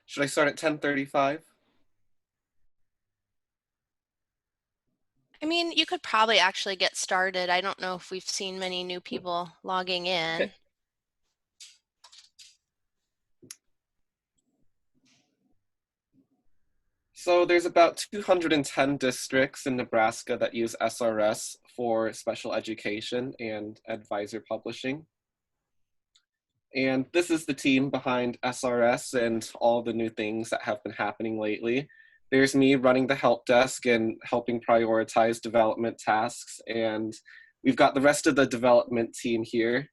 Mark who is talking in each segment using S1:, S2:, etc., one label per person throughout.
S1: Should I start at 10:35?
S2: I mean, you could probably actually get started. I don't know if we've seen many new people logging
S1: Okay.
S2: in.
S1: So there's about 210 districts in Nebraska that use SRS for special education and advisor publishing. And this is the team behind SRS and all the new things that have been happening lately. There's me running the help desk and helping prioritize development tasks. And we've got the rest of the development team here.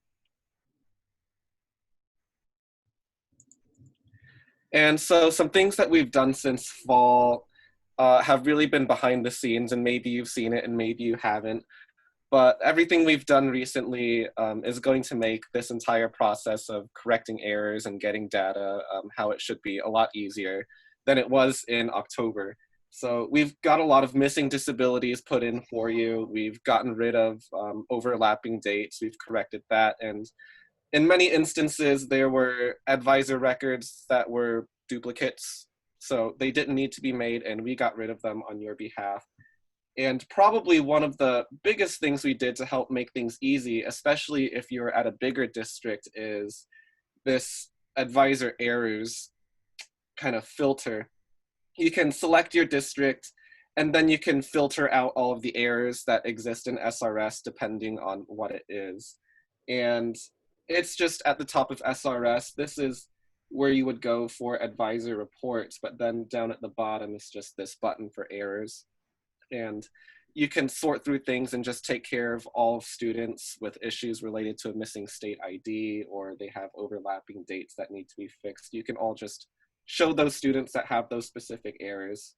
S1: And so some things that we've done since fall have really been behind the scenes, and maybe you've seen it and maybe you haven't. But everything we've done recently is going to make this entire process of correcting errors and getting data how it should be a lot easier than it was in October. So we've got a lot of missing disabilities put in for you. We've gotten rid of overlapping dates. We've corrected that. And in many instances, there were advisor records that were duplicates. So they didn't need to be made, and we got rid of them on your behalf. And probably one of the biggest things we did to help make things easy, especially if you're at a bigger district, is this advisor errors kind of filter. You can select your district, and then you can filter out all of the errors that exist in SRS depending on what it is. And it's just at the top of SRS. This is where you would go for advisor reports, but then down at the bottom is just this button for errors. And you can sort through things and just take care of all students with issues related to a missing state ID, or they have overlapping dates that need to be fixed. You can all just show those students that have those specific errors.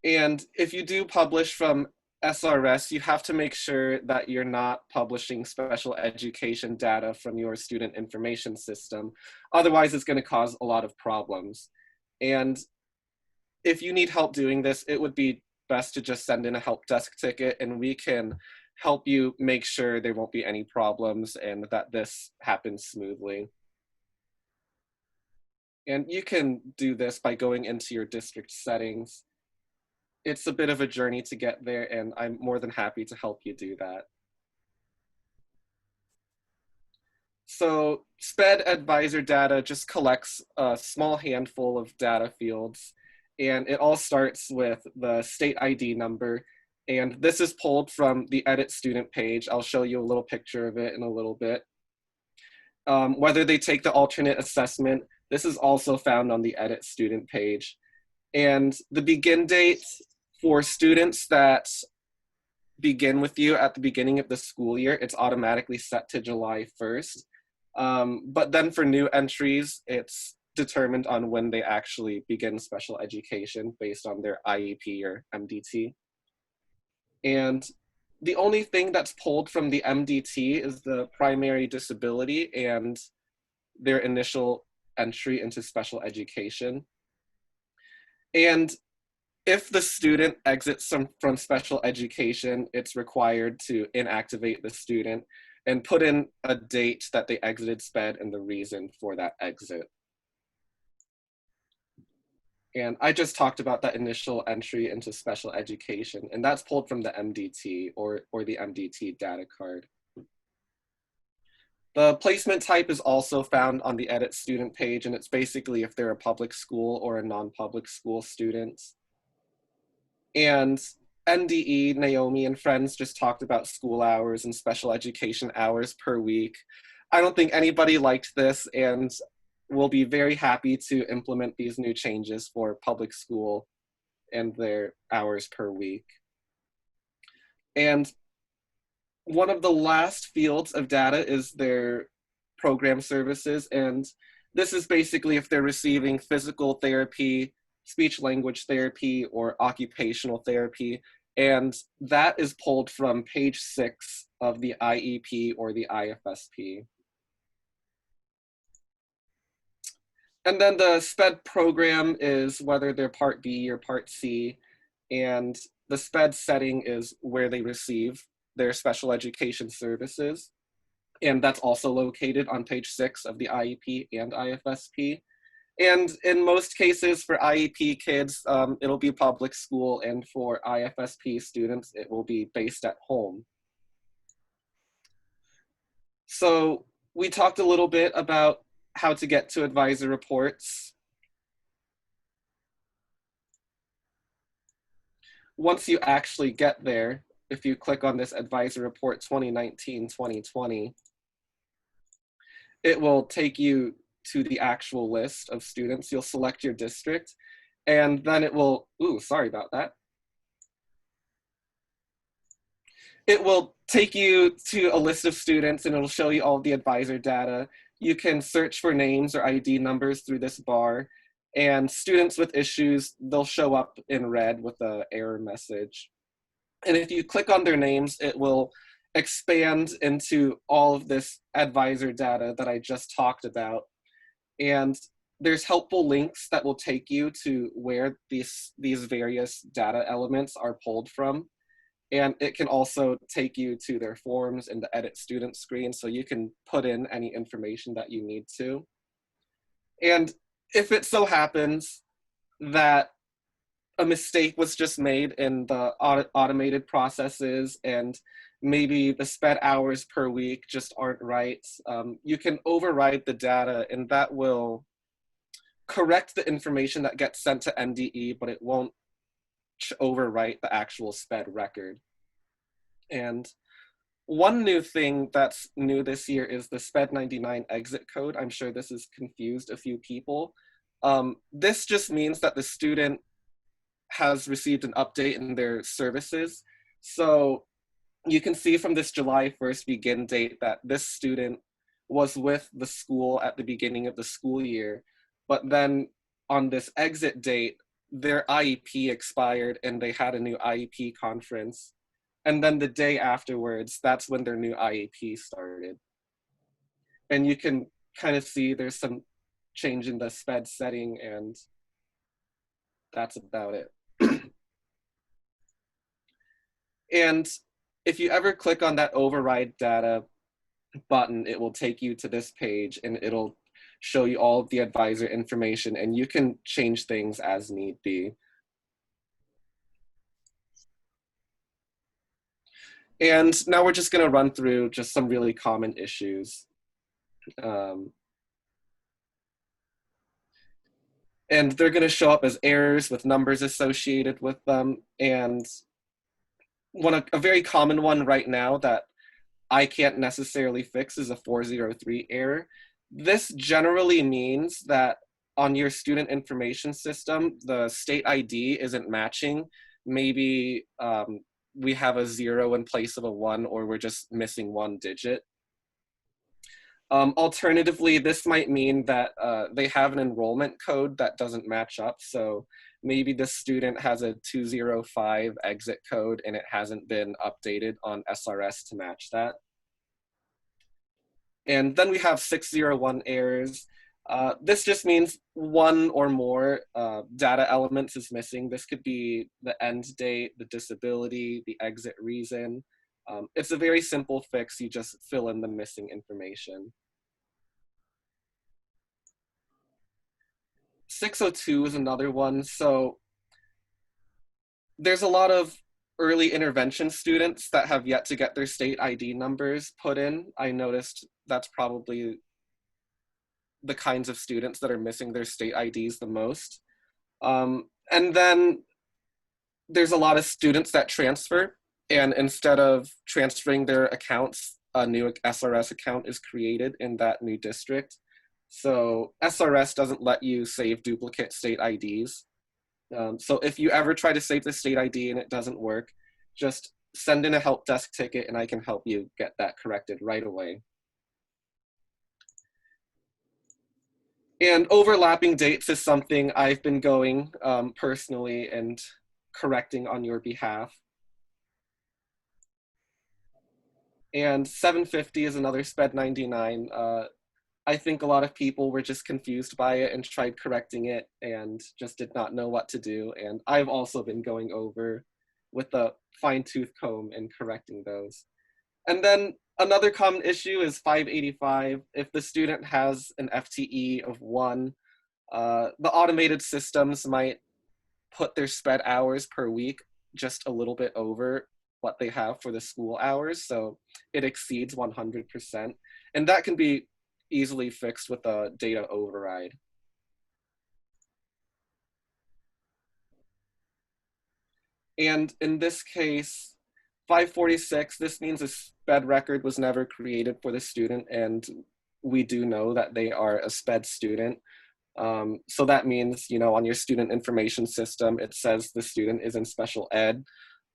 S1: And if you do publish from SRS, you have to make sure that you're not publishing special education data from your student information system. Otherwise, it's going to cause a lot of problems. And if you need help doing this, it would be best to just send in a help desk ticket, and we can help you make sure there won't be any problems and that this happens smoothly. And you can do this by going into your district settings. It's a bit of a journey to get there, and I'm more than happy to help you do that. So SPED advisor data just collects a small handful of data fields, and it all starts with the state ID number. And this is pulled from the edit student page. I'll show you a little picture of it in a little bit. Whether they take the alternate assessment, this is also found on the edit student page. And the begin date for students that begin with you at the beginning of the school year, it's automatically set to July 1st. But then for new entries, it's determined on when they actually begin special education based on their IEP or MDT. And the only thing that's pulled from the MDT is the primary disability and their initial entry into special education. And if the student exits from special education, it's required to inactivate the student and put in a date that they exited SPED and the reason for that exit. And I just talked about that initial entry into special education, and that's pulled from the MDT or the MDT data card. The placement type is also found on the edit student page, and it's basically if they're a public school or a non-public school student. And NDE, Naomi, and friends just talked about school hours and special education hours per week. I don't think anybody liked this, and we'll be very happy to implement these new changes for public school and their hours per week. And one of the last fields of data is their program services. And this is basically if they're receiving physical therapy, speech language therapy, or occupational therapy. And that is pulled from page 6 of the IEP or the IFSP. And then the SPED program is whether they're Part B or Part C. And the SPED setting is where they receive their special education services. and that's also located on page 6 of the IEP and IFSP. And in most cases for IEP kids, it'll be public school, and for IFSP students, it will be based at home. So we talked a little bit about how to get to advisor reports. Once you actually get there, if you click on this advisor report 2019-2020, it will take you to the actual list of students. You'll select your district, and then it will, sorry about that. It will take you to a list of students, and it'll show you all of the advisor data. You can search for names or ID numbers through this bar, and students with issues, they'll show up in red with an error message. And if you click on their names, it will expand into all of this advisor data that I just talked about. And there's helpful links that will take you to where these various data elements are pulled from. And it can also take you to their forms and the edit student screen, so you can put in any information that you need to. And if it so happens that a mistake was just made in the automated processes and maybe the sped hours per week just aren't right, you can override the data, and that will correct the information that gets sent to NDE, but it won't overwrite the actual sped record. And one new thing that's new this year is the SPED 99 exit code. I'm sure this has confused a few people. This just means that the student has received an update in their services. So you can see from this July 1st begin date that this student was with the school at the beginning of the school year, but then on this exit date, their IEP expired and they had a new IEP conference. And then the day afterwards, that's when their new IEP started. And you can kind of see there's some change in the SPED setting, and that's about it. And if you ever click on that override data button, it will take you to this page, and it'll show you all of the advisor information, and you can change things as need be. And now we're just going to run through just some really common issues. And they're going to show up as errors with numbers associated with them. And a very common one right now that I can't necessarily fix is a 403 error. This generally means that on your student information system, the state ID isn't matching. Maybe we have a 0 in place of a 1, or we're just missing one digit. Alternatively, this might mean that they have an enrollment code that doesn't match up. So maybe the student has a 205 exit code and it hasn't been updated on SRS to match that. And then we have 601 errors. This just means one or more data elements is missing. This could be the end date, the disability, the exit reason. It's a very simple fix. You just fill in the missing information. 602 is another one. So there's a lot of early intervention students that have yet to get their state ID numbers put in. I noticed that's probably the kinds of students that are missing their state IDs the most. And then there's a lot of students that transfer, and instead of transferring their accounts, a new SRS account is created in that new district. So SRS doesn't let you save duplicate state IDs. So if you ever try to save the state ID and it doesn't work, just send in a help desk ticket and I can help you get that corrected right away. And overlapping dates is something I've been going personally and correcting on your behalf. And 750 is another SPED 99. I think a lot of people were just confused by it and tried correcting it and just did not know what to do. And I've also been going over with a fine-tooth comb and correcting those. And then Another common issue is 585. If the student has an FTE of 1, the automated systems might put their sped hours per week just a little bit over what they have for the school hours, so it exceeds 100%. And that can be easily fixed with a data override. And in this case, 546, this means a SPED record was never created for the student, and we do know that they are a SPED student. So that means, on your student information system, it says the student is in special ed,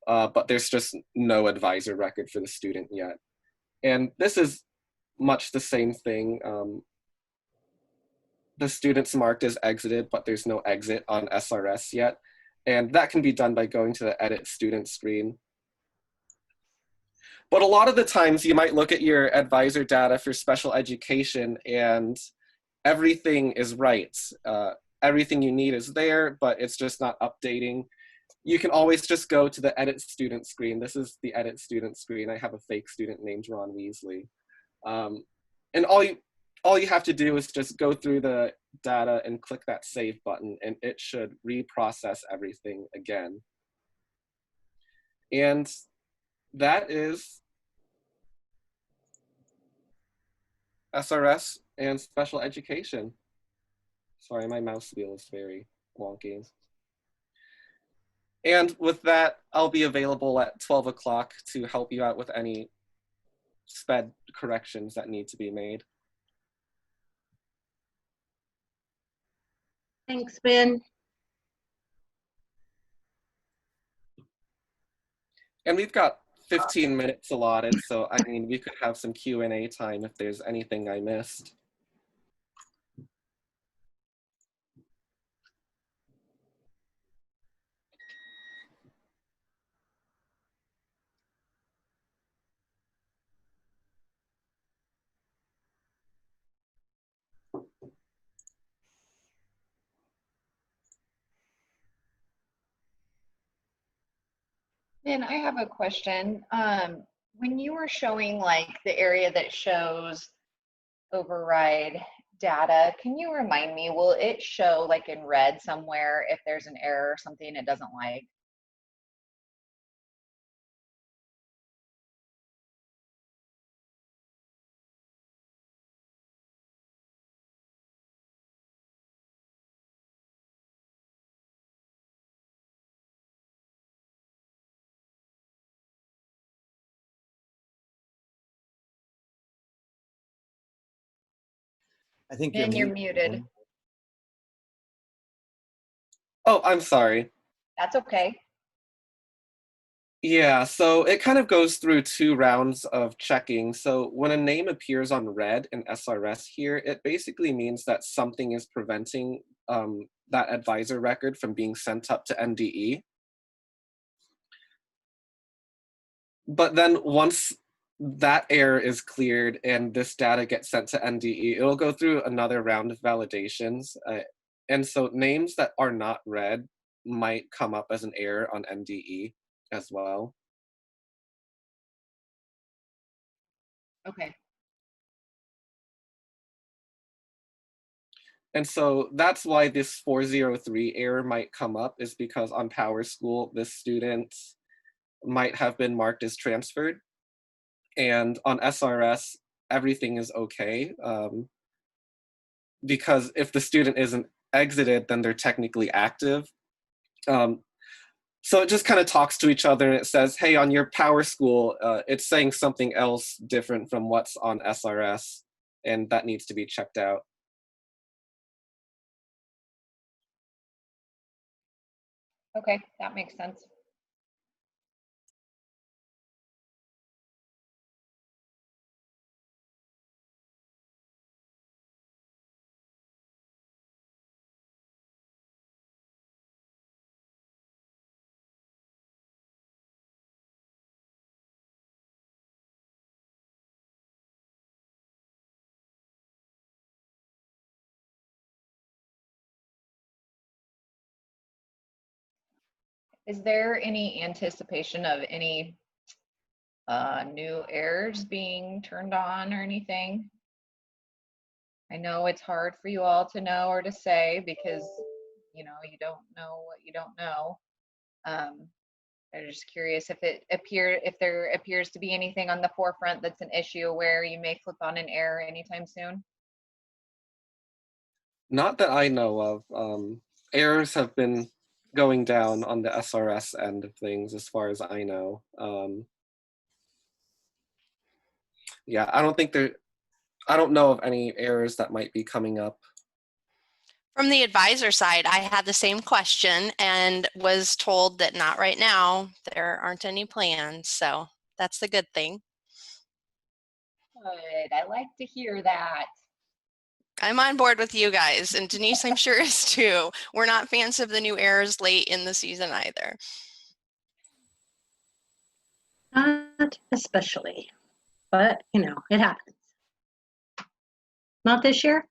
S1: but there's just no advisor record for the student yet. And this is much the same thing. The student's marked as exited, but there's no exit on SRS yet. And that can be done by going to the edit student screen. But a lot of the times you might look at your advisor data for special education and everything is right. Everything you need is there, but it's just not updating. You can always just go to the edit student screen. This is the edit student screen. I have a fake student named Ron Weasley. And all you have to do is just go through the data and click that save button, and it should reprocess everything again. And that is SRS and special education. Sorry, my mouse wheel is very wonky. And with that, I'll be available at 12 o'clock to help you out with any SPED corrections that need to be made.
S3: Thanks, Ben.
S1: And we've got 15 minutes allotted, so I mean, we could have some Q&A time if there's anything I missed.
S3: Ben, I have a question. When you were showing like the area that shows override data, can you remind me, will it show like in red somewhere if there's an error or something it doesn't like?
S4: I think you're
S3: Ben, you're
S4: muted.
S3: muted.
S1: Oh, I'm sorry.
S3: That's okay.
S1: Yeah, so it kind of goes through 2 rounds of checking. So when a name appears on red in SRS here, it basically means that something is preventing that advisor record from being sent up to NDE. But then once that error is cleared and this data gets sent to NDE, it'll go through another round of validations. And so names that are not red might come up as an error on NDE as well.
S3: Okay.
S1: And so that's why this 403 error might come up, is because on PowerSchool, this student might have been marked as transferred. And on SRS, everything is okay. Because if the student isn't exited, then they're technically active. So it just kind of talks to each other and it says, hey, on your PowerSchool, it's saying something else different from what's on SRS, and that needs to be checked out.
S3: Okay, that makes sense. Is there any anticipation of any new errors being turned on or anything? I know it's hard for you all to know or to say because, you know, you don't know what you don't know. Um, I'm just curious if there appears to be anything on the forefront that's an issue where you may flip on an error anytime soon.
S1: Not that I know of. Errors have been going down on the SRS end of things, as far as I know. Yeah, I don't know of any errors that might be coming up.
S2: From the advisor side, I had the same question and was told that not right now, there aren't any plans. So that's the good thing.
S3: Good. I like to hear that.
S2: I'm on board with you guys, and Denise, I'm sure is too. We're not fans of the new errors late in the season either.
S4: Not especially, but you know, it happens. Not this year.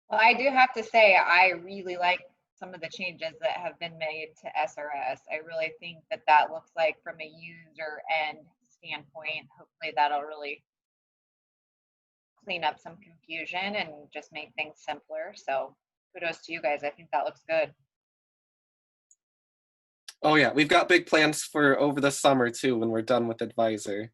S3: Well, I do have to say, I really like some of the changes that have been made to SRS. I really think that that looks like from a user end standpoint, hopefully that'll really clean up some confusion and just make things simpler. So kudos to you guys. I think that looks good.
S1: Oh yeah, we've got big plans for over the summer too when we're done with Advisor.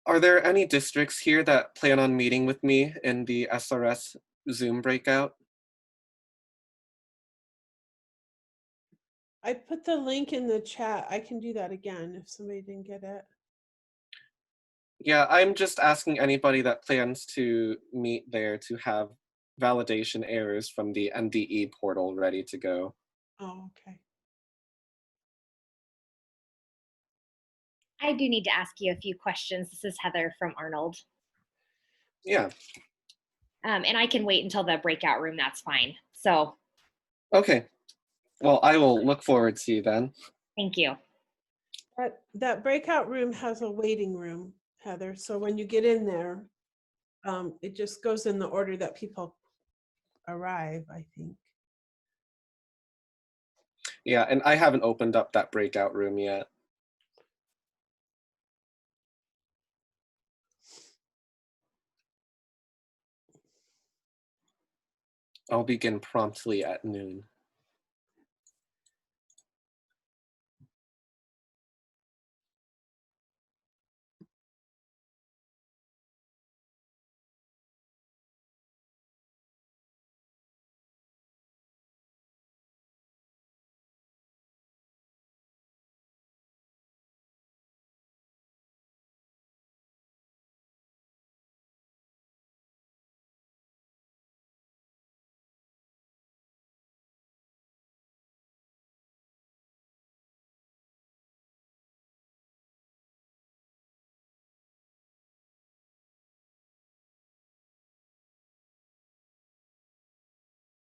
S1: Are there any districts here that plan on meeting with me in the SRS Zoom breakout?
S5: I put the link in the chat. I can do that again if somebody didn't get it.
S1: Yeah, I'm just asking anybody that plans to meet there to have validation errors from the NDE portal ready to go.
S5: Oh, okay.
S6: I do need to ask you a few questions. This is Heather from Arnold.
S1: Yeah.
S6: And I can wait until the breakout room, that's fine. So.
S1: Okay. Well, I will look forward to you then.
S6: Thank you.
S5: That breakout room has a waiting room, Heather. So when you get in there, it just goes in the order that people arrive, I think.
S1: Yeah, and I haven't opened up that breakout room yet. I'll begin promptly at noon.